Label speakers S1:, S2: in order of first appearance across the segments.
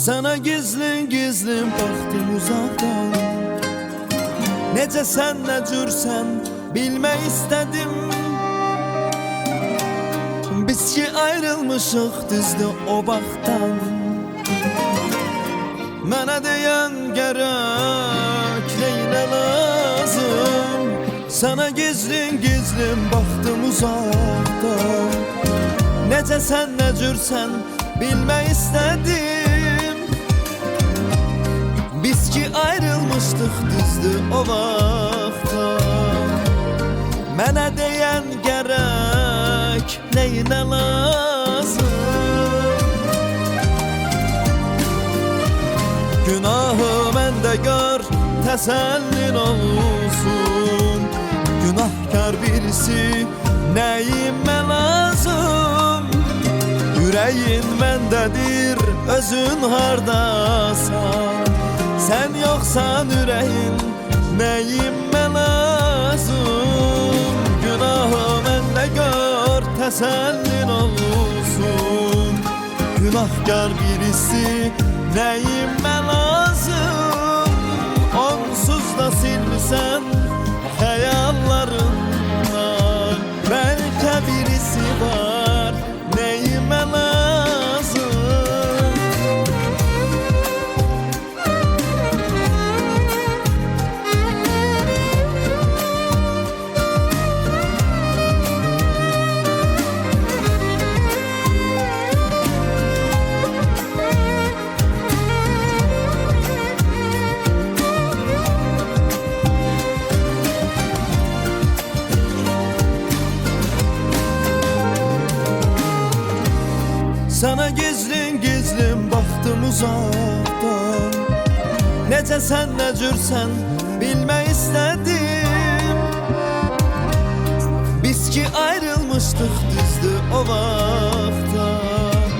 S1: Sana gizlin gizlin baktım uzaktan. Necə sən nə cürsən bilmək istədim. Biz ki ayrılmışıq düzdür o vaxtdan. Mənə deyən gərək neyinə lazım. Sana gizlin gizlin baktım uzaktan. Necə sən nə cürsən bilmək istədim. Biz ki ayrılmışdıq düzdür o vaxtdan. Mənə deyən gərək neyinə lazım. Günahı məndə gör təsəllin olsun. Günahkar birisi nəyimə lazım. Yüreğin məndədir, özün hardasan. Sen yoksan yüreğin nəyimə lazım. Günahı məndə gör təsəllin olsun. Günahkar birisi nəyimə lazım. Onsuz da silmisən hayallarından. Belki birisi var neyime lazım. Sana gizlin gizlin baktım uzaktan. Necə sən nə cürsən bilmək istədim. Biz ki ayrılmışdıq düzdür o vaxtdan.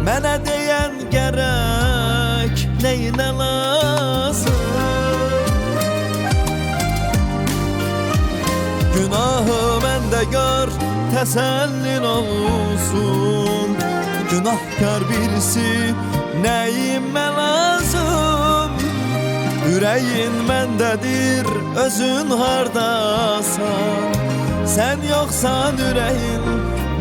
S1: Mənə deyən gərək neyinə lazım. Günahı məndə gör təsəllin olsun. Günahkar birisi nəyimə lazım. Yüreğin məndədir, özün hardasan. Sen yoksan yüreğin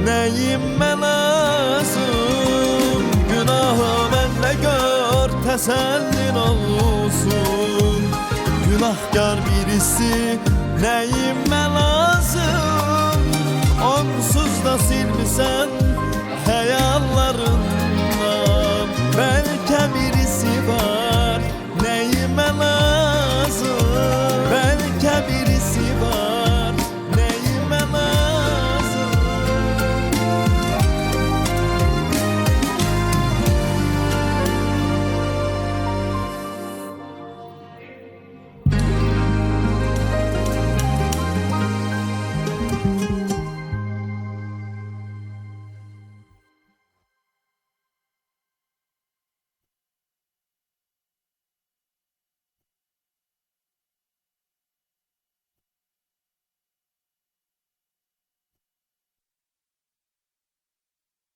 S1: nəyimə lazım. Günahı məndə gör təsəllin olsun. Günahkar birisi nəyimə lazım. Onsuz da silmisən hayallarından.